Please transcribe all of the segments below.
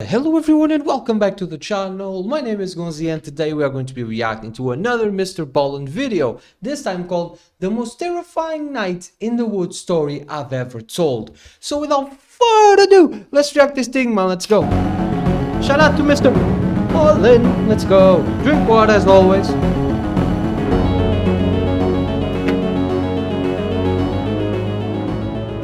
Hello everyone and welcome back to the channel. My name is Gonzii and today we are going to be reacting to another Mr.Ballen video. This time called The Most Terrifying Night in the Woods Story I've Ever Told. So without further ado, let's react this thing, man. Let's go. Shout out to Mr. Ballen. Let's go. Drink water as always.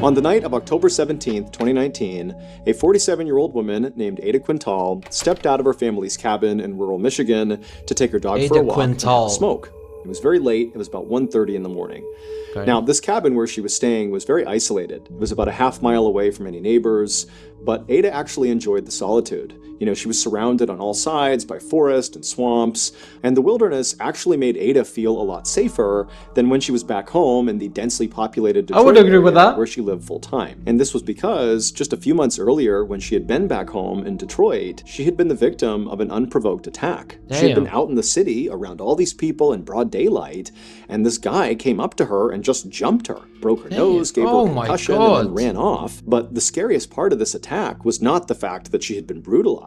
On the night of October 17th, 2019, a 47-year-old woman named Ada Quintal stepped out of her family's cabin in rural Michigan to take her dog for a walk and have a smoke. It was very late. It was about 1:30 in the morning. Okay. Now, this cabin where she was staying was very isolated. It was about a half-mile away from any neighbors, but Ada actually enjoyed the solitude. You know, she was surrounded on all sides by forest and swamps, and the wilderness actually made Ada feel a lot safer than when she was back home in the densely populated Detroit I would agree with that, where she lived full-time. And this was because just a few months earlier, when she had been back home in Detroit, she had been the victim of an unprovoked attack. Damn. She had been out in the city around all these people in broad daylight, and this guy came up to her and just jumped her, broke her nose, gave her a concussion, and then ran off. But the scariest part of this attack was not the fact that she had been brutalized.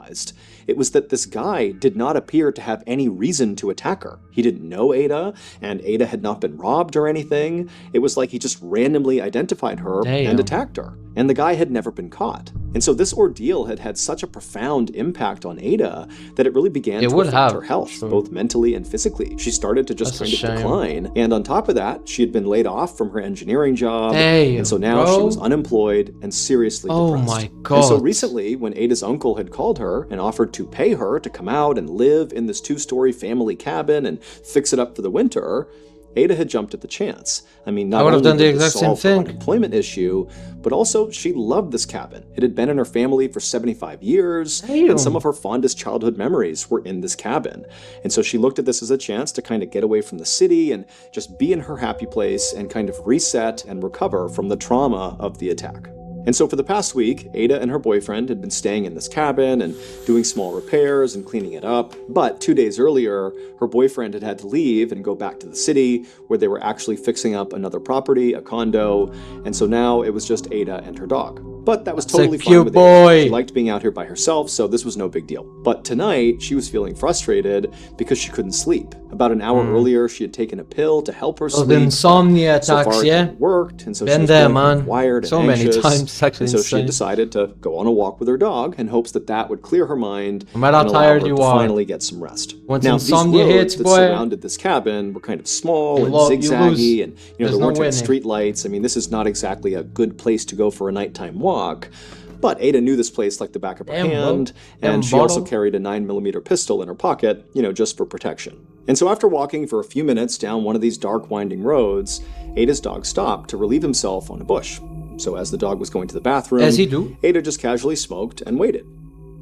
It was that this guy did not appear to have any reason to attack her. He didn't know Ada, and Ada had not been robbed or anything. It was like he just randomly identified her and attacked her. And the guy had never been caught. And so this ordeal had had such a profound impact on Ada that it really began to affect her health, both mentally and physically. She started to just kind of decline. And on top of that, she had been laid off from her engineering job. And so now she was unemployed and seriously depressed. Oh my God. And so recently, when Ada's uncle had called her and offered to pay her to come out and live in this two-story family cabin and fix it up for the winter, Ada had jumped at the chance. I mean, not only did it solve her unemployment issue, but also she loved this cabin. It had been in her family for 75 years, and some of her fondest childhood memories were in this cabin. And so she looked at this as a chance to kind of get away from the city and just be in her happy place and kind of reset and recover from the trauma of the attack. And so for the past week, Ada and her boyfriend had been staying in this cabin and doing small repairs and cleaning it up. But 2 days earlier, her boyfriend had had to leave and go back to the city where they were actually fixing up another property, a condo. And so now it was just Ada and her dog. But that was totally fine with Ada. She liked being out here by herself, so this was no big deal. But tonight, she was feeling frustrated because she couldn't sleep. About an hour earlier, she had taken a pill to help her sleep. The insomnia attacks, it worked, and so she was feeling wired and anxious. Many times, and so she had decided to go on a walk with her dog in hopes that that would clear her mind and allow her to finally get some rest. Once now, insomnia these roads hits, that surrounded this cabin were kind of small and zigzaggy, and there weren't any street lights. I mean, this is not exactly a good place to go for a nighttime walk. But Ada knew this place like the back of her hand, and she also carried a 9mm pistol in her pocket, you know, just for protection. And so after walking for a few minutes down one of these dark, winding roads, Ada's dog stopped to relieve himself on a bush. So as the dog was going to the bathroom, Ada just casually smoked and waited.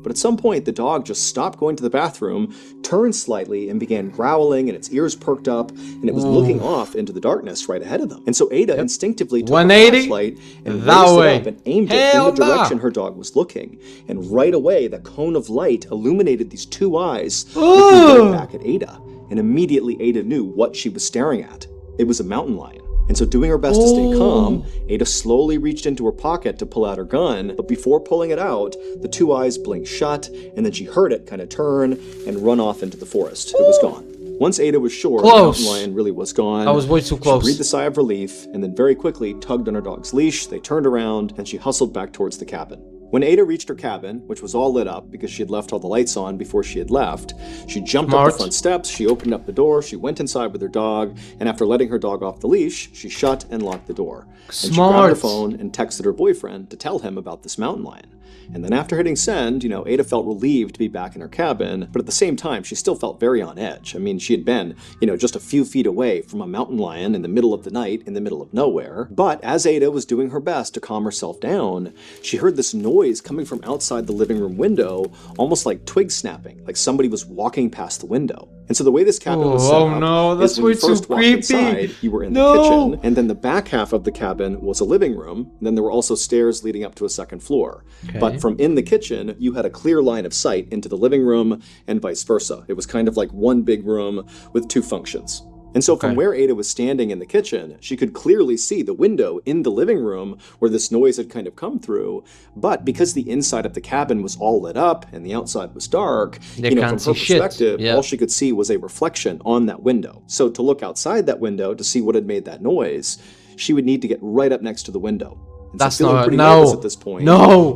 But at some point, the dog just stopped going to the bathroom, turned slightly, and began growling, and its ears perked up, and it was looking off into the darkness right ahead of them. And so Ada instinctively took a flashlight and raised it up and aimed it in the direction her dog was looking. And right away, the cone of light illuminated these two eyes looking right back at Ada. And immediately, Ada knew what she was staring at. It was a mountain lion. And so doing her best to stay calm, Ada slowly reached into her pocket to pull out her gun, but before pulling it out, the two eyes blinked shut, and then she heard it kind of turn and run off into the forest. It was gone. Once Ada was sure the mountain lion really was gone, I was way too close. She breathed a sigh of relief, and then very quickly tugged on her dog's leash. They turned around, and she hustled back towards the cabin. When Ada reached her cabin, which was all lit up because she had left all the lights on before she had left, she jumped up the front steps, she opened up the door, she went inside with her dog, and after letting her dog off the leash, she shut and locked the door. And she grabbed her phone and texted her boyfriend to tell him about this mountain lion. And then after hitting send, you know, Ada felt relieved to be back in her cabin, but at the same time, she still felt very on edge. I mean, she had been, you know, just a few feet away from a mountain lion in the middle of the night, in the middle of nowhere. But as Ada was doing her best to calm herself down, she heard this noise coming from outside the living room window, almost like twig snapping, like somebody was walking past the window. And so the way this cabin was set up is when you first walked inside, you were in the kitchen, and then the back half of the cabin was a living room, and then there were also stairs leading up to a second floor. But from in the kitchen, you had a clear line of sight into the living room, and vice versa. It was kind of like one big room with two functions. And so from where Ada was standing in the kitchen, she could clearly see the window in the living room where this noise had kind of come through. But because the inside of the cabin was all lit up and the outside was dark, from her perspective, all she could see was a reflection on that window. So to look outside that window to see what had made that noise, she would need to get right up next to the window. That's feeling pretty nervous at this point.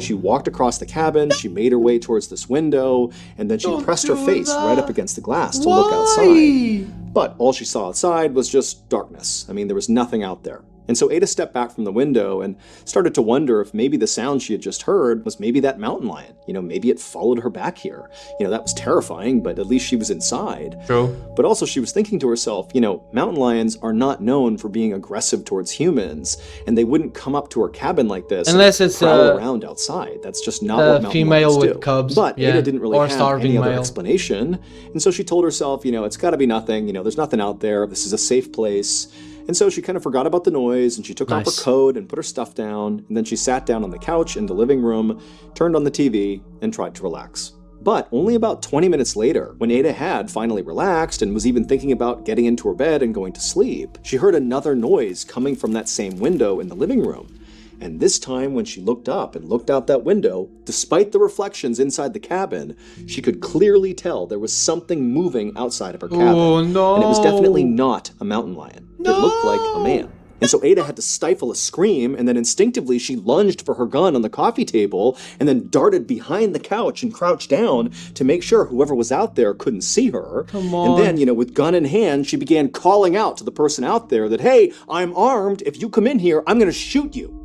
She walked across the cabin, she made her way towards this window, and then she pressed her face right up against the glass to look outside. But all she saw outside was just darkness. I mean, there was nothing out there. And so Ada stepped back from the window and started to wonder if maybe the sound she had just heard was maybe that mountain lion. Maybe it followed her back here. That was terrifying, but at least she was inside. True. But also she was thinking to herself, mountain lions are not known for being aggressive towards humans, and they wouldn't come up to her cabin like this unless it's prowl around outside. That's just not what mountain female lions with do. cubs. But Ada didn't really have any other male. explanation, and so she told herself, it's got to be nothing. There's nothing out there. This is a safe place. And so she kind of forgot about the noise, and she took off her coat and put her stuff down, and then she sat down on the couch in the living room, turned on the TV, and tried to relax. But only about 20 minutes later, when Ada had finally relaxed and was even thinking about getting into her bed and going to sleep, she heard another noise coming from that same window in the living room. And this time, when she looked up and looked out that window, despite the reflections inside the cabin, she could clearly tell there was something moving outside of her cabin. Oh, no. And it was definitely not a mountain lion. No. It looked like a man. And so Ada had to stifle a scream, and then instinctively she lunged for her gun on the coffee table, and then darted behind the couch and crouched down to make sure whoever was out there couldn't see her. Come on. And then, with gun in hand, she began calling out to the person out there that, hey, I'm armed. If you come in here, I'm going to shoot you.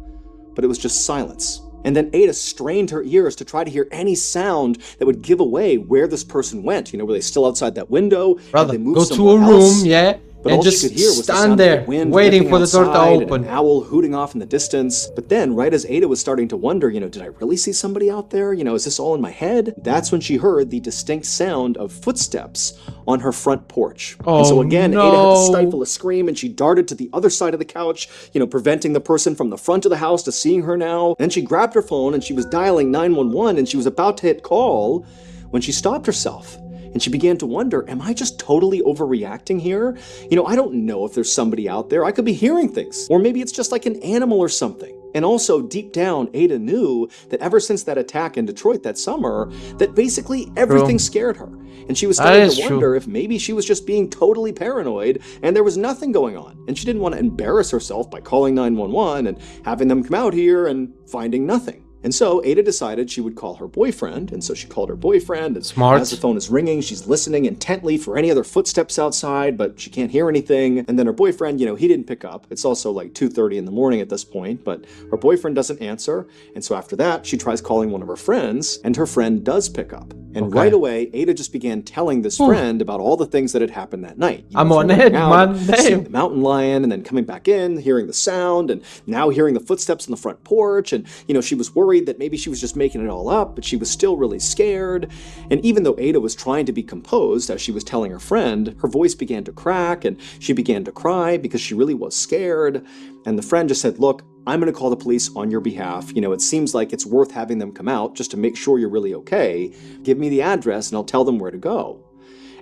But it was just silence. And then Ada strained her ears to try to hear any sound that would give away where this person went. Were they still outside that window? Brother, go to a room, But and all just she could hear was stand there, waiting for the door to open. An owl hooting off in the distance. But then, right as Ada was starting to wonder, did I really see somebody out there? Is this all in my head? That's when she heard the distinct sound of footsteps on her front porch. And so again, Ada had to stifle a scream, and she darted to the other side of the couch, preventing the person from the front of the house to seeing her now. Then she grabbed her phone, and she was dialing 911, and she was about to hit call when she stopped herself. And she began to wonder, am I just totally overreacting here? I don't know if there's somebody out there. I could be hearing things. Or maybe it's just like an animal or something. And also, deep down, Ada knew that ever since that attack in Detroit that summer, that basically everything scared her. And she was starting to wonder if maybe she was just being totally paranoid and there was nothing going on. And she didn't want to embarrass herself by calling 911 and having them come out here and finding nothing. And so Ada decided she would call her boyfriend, and so she called her boyfriend. And as the phone is ringing, she's listening intently for any other footsteps outside, but she can't hear anything. And then her boyfriend, he didn't pick up. It's also like 2:30 in the morning at this point, but her boyfriend doesn't answer. And so after that, she tries calling one of her friends, and her friend does pick up. And right away, Ada just began telling this friend about all the things that had happened that night. I'm on edge, man. Seeing the mountain lion, and then coming back in, hearing the sound, and now hearing the footsteps on the front porch. And, she was worried that maybe she was just making it all up, but she was still really scared. And even though Ada was trying to be composed as she was telling her friend, her voice began to crack, and she began to cry because she really was scared. And the friend just said, look, I'm going to call the police on your behalf. It seems like it's worth having them come out just to make sure you're really okay. Give me the address and I'll tell them where to go.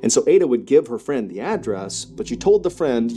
And so Ada would give her friend the address, but she told the friend,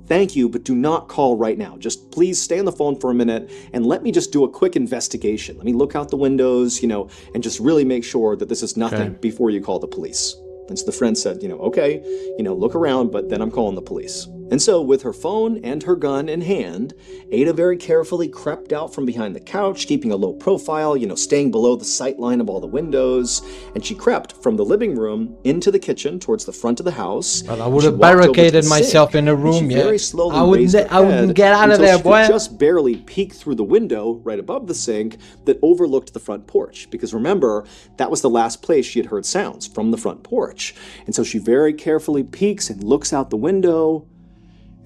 thank you, but do not call right now. Just please stay on the phone for a minute and let me just do a quick investigation. Let me look out the windows, and just really make sure that this is nothing before you call the police. And so the friend said, okay, look around, but then I'm calling the police. And so with her phone and her gun in hand, Ada very carefully crept out from behind the couch, keeping a low profile, staying below the sight line of all the windows. And she crept from the living room into the kitchen towards the front of the house. Well, I would have barricaded myself in a room, very slowly I wouldn't get out of there, boy. She just barely peeked through the window right above the sink that overlooked the front porch. Because remember, that was the last place she had heard sounds, from the front porch. And so she very carefully peeks and looks out the window.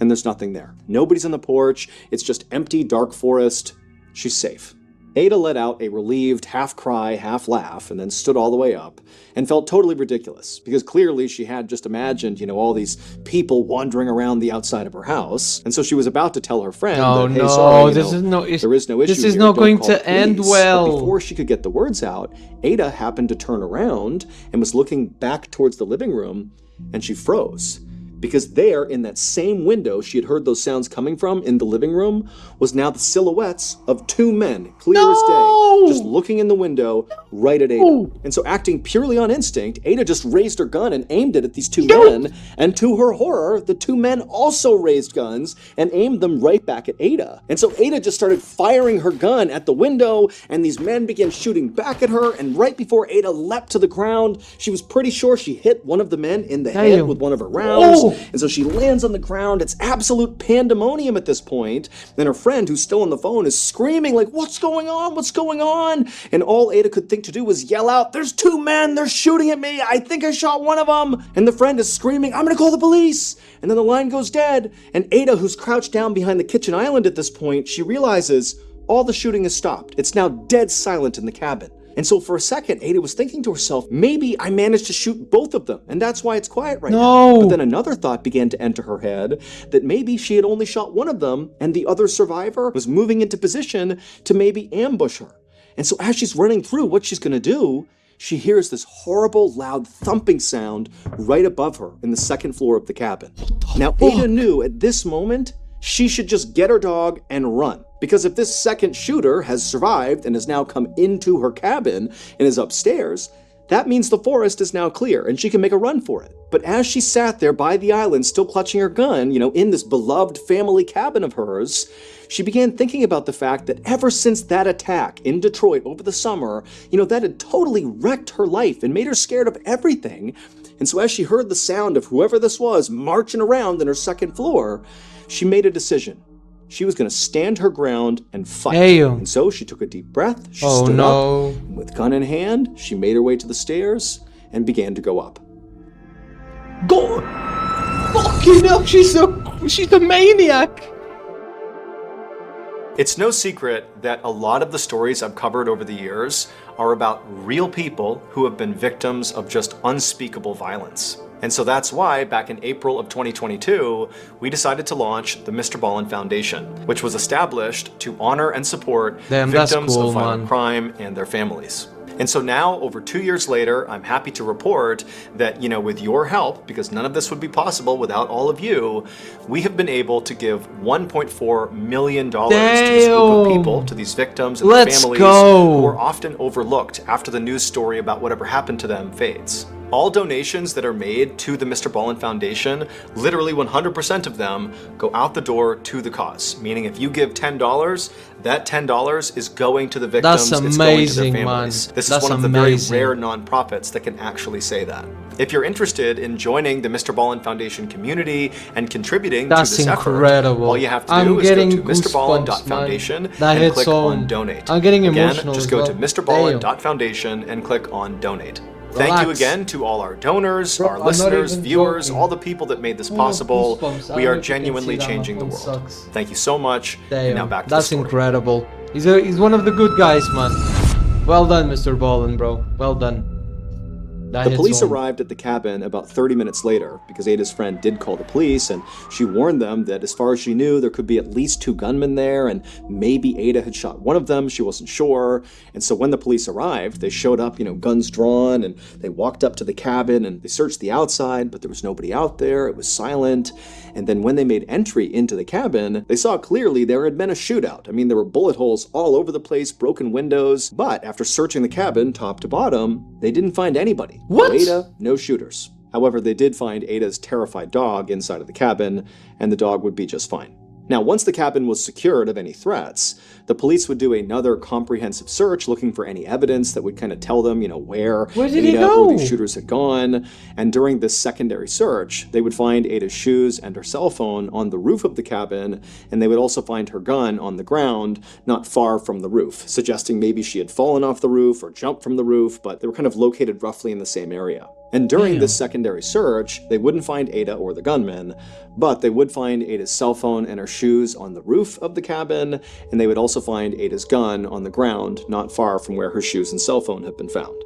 And there's nothing there. Nobody's on the porch. It's just empty, dark forest. She's safe. Ada let out a relieved half cry, half laugh, and then stood all the way up and felt totally ridiculous because clearly she had just imagined, all these people wandering around the outside of her house. And so she was about to tell her friend that, hey, sorry, there is no issue. This is not going to end well. But before she could get the words out, Ada happened to turn around and was looking back towards the living room, and she froze. because there, in that same window she had heard those sounds coming from in the living room, was now the silhouettes of two men, clear as day, just looking in the window right at Ada. And so, acting purely on instinct, Ada just raised her gun and aimed it at these two men, and to her horror, the two men also raised guns and aimed them right back at Ada. And so Ada just started firing her gun at the window, and these men began shooting back at her, and right before Ada leapt to the ground, she was pretty sure she hit one of the men in the head with one of her rounds. And so she lands on the ground. It's absolute pandemonium at this point. And her friend, who's still on the phone, is screaming like, "What's going on? What's going on?" And all Ada could think to do was yell out, "There's two men, they're shooting at me. I think I shot one of them." And the friend is screaming, "I'm gonna call the police." And then the line goes dead. And Ada, who's crouched down behind the kitchen island at this point, she realizes all the shooting has stopped. It's now dead silent in the cabin. And so for a second, Ada was thinking to herself, maybe I managed to shoot both of them, and that's why it's quiet right now. But then another thought began to enter her head, that maybe she had only shot one of them, and the other survivor was moving into position to maybe ambush her. And so as she's running through what she's gonna do, she hears this horrible, loud thumping sound right above her in the second floor of the cabin. Now, Ada knew at this moment, she should just get her dog and run. Because if this second shooter has survived and has now come into her cabin and is upstairs, that means the forest is now clear and she can make a run for it. But as she sat there by the island, still clutching her gun, in this beloved family cabin of hers, she began thinking about the fact that ever since that attack in Detroit over the summer, that had totally wrecked her life and made her scared of everything. And so as she heard the sound of whoever this was marching around in her second floor, she made a decision. She was going to stand her ground and fight. And so she took a deep breath, she stood up, and with gun in hand, she made her way to the stairs and began to go up. Go! Fucking hell, she's a maniac! It's no secret that a lot of the stories I've covered over the years are about real people who have been victims of just unspeakable violence. And so that's why, back in April of 2022, we decided to launch the Mr.Ballen Foundation, which was established to honor and support victims of violent crime and their families. And so now, over 2 years later, I'm happy to report that, with your help, because none of this would be possible without all of you, we have been able to give $1.4 million to this group of people, to these victims and their families who are often overlooked after the news story about whatever happened to them fades. All donations that are made to the Mr.Ballen Foundation, literally 100% of them, go out the door to the cause. Meaning if you give $10, that $10 is going to the victims, it's going to their families. This is one of the very rare nonprofits that can actually say that. If you're interested in joining the Mr.Ballen Foundation community and contributing to this effort, all you have to do is go to mrballen.foundation and click on donate. I'm getting emotional. Again, just go to mrballen.foundation and click on donate. Thank you again to all our donors, our listeners, viewers, all the people that made this possible. We are genuinely changing the world. Thank you so much. And now back to the story. That's incredible. He's one of the good guys, man. Well done, Mr. Ballen, bro. Well done. The police arrived at the cabin about 30 minutes later because Ada's friend did call the police, and she warned them that as far as she knew, there could be at least 2 gunmen there, and maybe Ada had shot one of them. She wasn't sure. And so when the police arrived, they showed up, guns drawn, and they walked up to the cabin and they searched the outside, but there was nobody out there. It was silent. And then when they made entry into the cabin, they saw clearly there had been a shootout. I mean, there were bullet holes all over the place, broken windows, but after searching the cabin top to bottom, they didn't find anybody. What? No Ada, no shooters. However, they did find Ada's terrified dog inside of the cabin, and the dog would be just fine. Now, once the cabin was secured of any threats, the police would do another comprehensive search looking for any evidence that would kind of tell them, where Ada or these shooters had gone. And during this secondary search, they would find Ada's shoes and her cell phone on the roof of the cabin, and they would also find her gun on the ground not far from the roof, suggesting maybe she had fallen off the roof or jumped from the roof, but they were kind of located roughly in the same area. And during this secondary search, they wouldn't find Ada or the gunman, but they would find Ada's cell phone and her shoes on the roof of the cabin, and they would also find Ada's gun on the ground not far from where her shoes and cell phone had been found.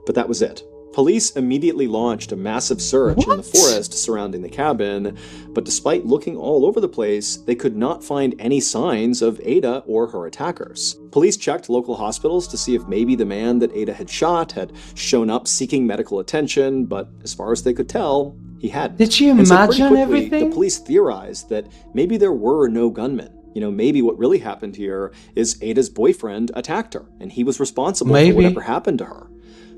But that was it. Police immediately launched a massive search in the forest surrounding the cabin, but despite looking all over the place, they could not find any signs of Ada or her attackers. Police checked local hospitals to see if maybe the man that Ada had shot had shown up seeking medical attention, but as far as they could tell, He hadn't. Did she and so imagine pretty quickly, everything? The police theorized that maybe there were no gunmen. Maybe what really happened here is Ada's boyfriend attacked her, and he was responsible for whatever happened to her.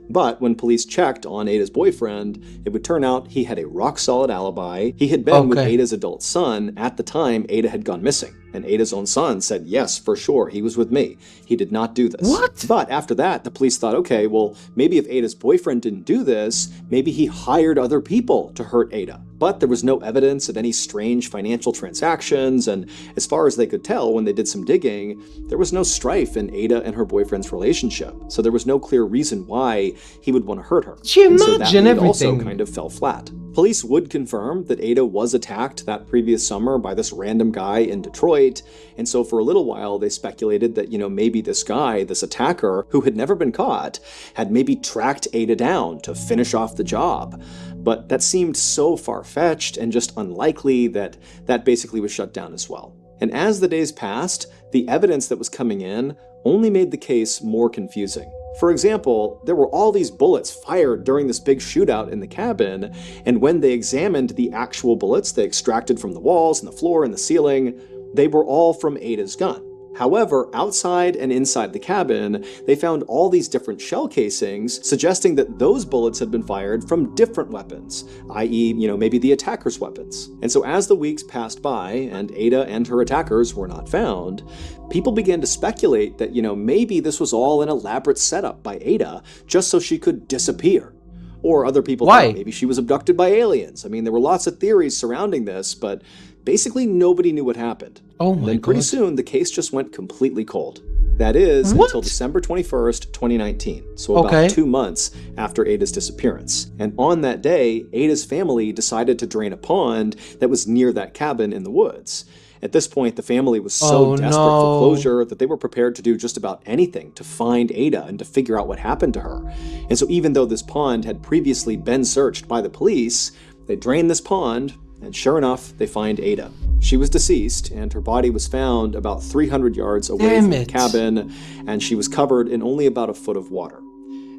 But when police checked on Ada's boyfriend, it would turn out he had a rock-solid alibi. He had been with Ada's adult son at the time Ada had gone missing. And Ada's own son said, yes, for sure, he was with me. He did not do this. What? But after that, the police thought, okay, well, maybe if Ada's boyfriend didn't do this, maybe he hired other people to hurt Ada. But there was no evidence of any strange financial transactions, and as far as they could tell when they did some digging, there was no strife in Ada and her boyfriend's relationship. So there was no clear reason why he would want to hurt her. Did you imagine so that everything? Also kind of fell flat. Police would confirm that Ada was attacked that previous summer by this random guy in Detroit, and so for a little while they speculated that, maybe this guy, this attacker, who had never been caught, had maybe tracked Ada down to finish off the job. But that seemed so far-fetched and just unlikely that basically was shut down as well. And as the days passed, the evidence that was coming in only made the case more confusing. For example, there were all these bullets fired during this big shootout in the cabin, and when they examined the actual bullets they extracted from the walls and the floor and the ceiling, they were all from Ada's gun. However, outside and inside the cabin, they found all these different shell casings, suggesting that those bullets had been fired from different weapons, i.e., maybe the attacker's weapons. And so as the weeks passed by and Ada and her attackers were not found, people began to speculate that, maybe this was all an elaborate setup by Ada just so she could disappear. Or other people thought maybe she was abducted by aliens. I mean, there were lots of theories surrounding this, but basically nobody knew what happened. Oh my God. Then pretty soon, the case just went completely cold. That is, until December 21st, 2019, so about 2 months after Ada's disappearance. And on that day, Ada's family decided to drain a pond that was near that cabin in the woods. At this point, the family was so desperate for closure that they were prepared to do just about anything to find Ada and to figure out what happened to her. And so even though this pond had previously been searched by the police, they drained this pond, and sure enough, they find Ada. She was deceased, and her body was found about 300 yards away from the cabin, and she was covered in only about a foot of water.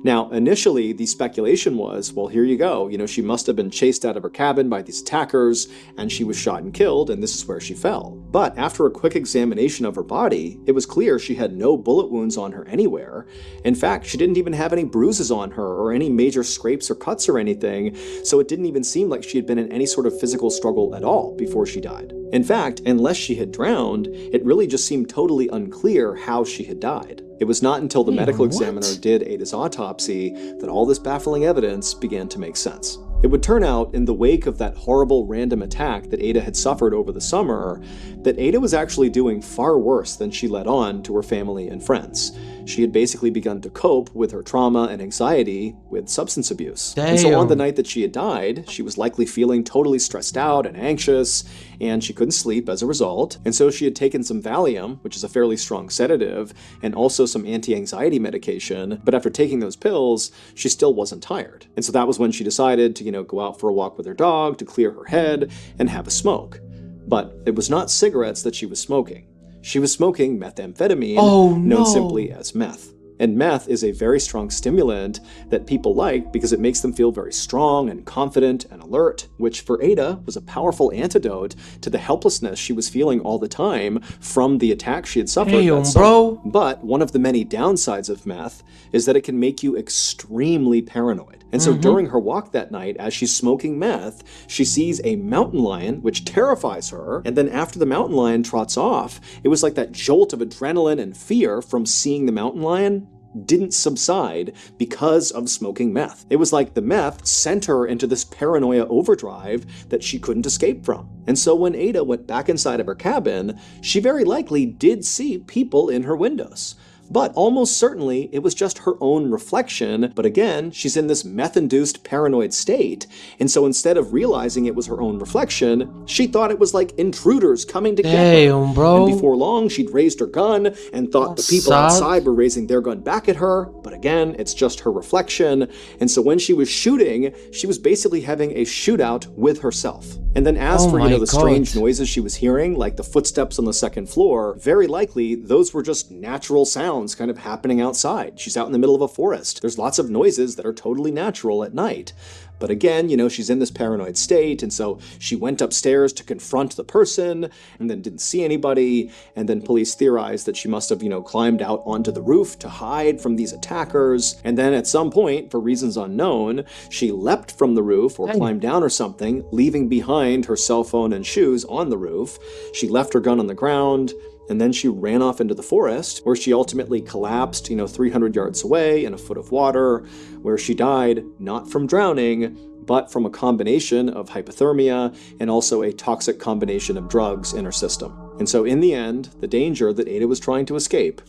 Now, initially, the speculation was, well, here you go. She must have been chased out of her cabin by these attackers, and she was shot and killed, and this is where she fell. But after a quick examination of her body, it was clear she had no bullet wounds on her anywhere. In fact, she didn't even have any bruises on her or any major scrapes or cuts or anything, so it didn't even seem like she had been in any sort of physical struggle at all before she died. In fact, unless she had drowned, it really just seemed totally unclear how she had died. It was not until the medical examiner did Ada's autopsy that all this baffling evidence began to make sense. It would turn out, in the wake of that horrible random attack that Ada had suffered over the summer, that Ada was actually doing far worse than she let on to her family and friends. She had basically begun to cope with her trauma and anxiety with substance abuse. And so on the night that she had died, she was likely feeling totally stressed out and anxious, and she couldn't sleep as a result. And so she had taken some Valium, which is a fairly strong sedative, and also some anti-anxiety medication. But after taking those pills, she still wasn't tired. And so that was when she decided to, go out for a walk with her dog, to clear her head, and have a smoke. But it was not cigarettes that she was smoking. She was smoking methamphetamine, known simply as meth. And meth is a very strong stimulant that people like because it makes them feel very strong and confident and alert, which for Ada was a powerful antidote to the helplessness she was feeling all the time from the attack she had suffered that summer. But one of the many downsides of meth is that it can make you extremely paranoid. And so during her walk that night, as she's smoking meth, she sees a mountain lion, which terrifies her. And then after the mountain lion trots off, it was like that jolt of adrenaline and fear from seeing the mountain lion didn't subside because of smoking meth. It was like the meth sent her into this paranoia overdrive that she couldn't escape from. And so when Ada went back inside of her cabin, she very likely did see people in her windows. But almost certainly, it was just her own reflection. But again, she's in this meth-induced paranoid state. And so instead of realizing it was her own reflection, she thought it was like intruders coming to get her. Bro. And before long, she'd raised her gun and thought the people outside were raising their gun back at her. But again, it's just her reflection. And so when she was shooting, she was basically having a shootout with herself. And then as for, the strange noises she was hearing, like the footsteps on the second floor, very likely those were just natural sounds sounds kind of happening outside. She's out in the middle of a forest. There's lots of noises that are totally natural at night. But again, she's in this paranoid state, and so she went upstairs to confront the person, and then didn't see anybody, and then police theorized that she must have, climbed out onto the roof to hide from these attackers, and then at some point, for reasons unknown, she leapt from the roof, or climbed down or something, leaving behind her cell phone and shoes on the roof. She left her gun on the ground, and then she ran off into the forest, where she ultimately collapsed, 300 yards away in a foot of water, where she died not from drowning, but from a combination of hypothermia and also a toxic combination of drugs in her system. And so in the end, the danger that Ada was trying to escape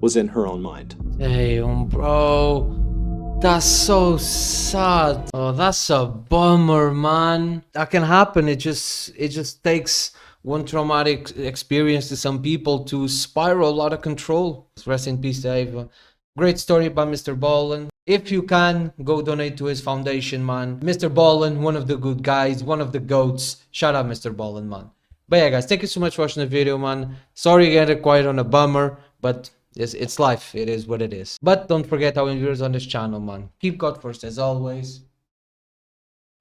was in her own mind. Damn, bro. That's so sad. Oh, that's a bummer, man. That can happen. It just takes one traumatic experience to some people to spiral out of control. Rest in peace, Dave. Great story by Mr.Ballen. If you can, go donate to his foundation, man. Mr.Ballen, one of the good guys, one of the goats. Shout out Mr.Ballen, man. But yeah, guys, thank you so much for watching the video, man. Sorry again, it quite on a bummer, but it's life. It is what it is. But don't forget our viewers on this channel, man. Keep God first as always.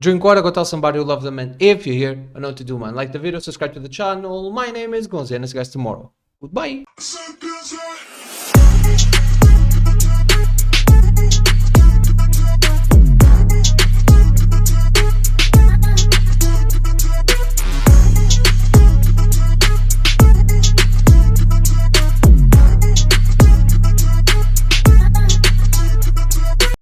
Drink water, go tell somebody who loves them, and if you're here, I know what to do, man. Like the video, subscribe to the channel. My name is Gonzii, and I'll see you guys tomorrow. Goodbye.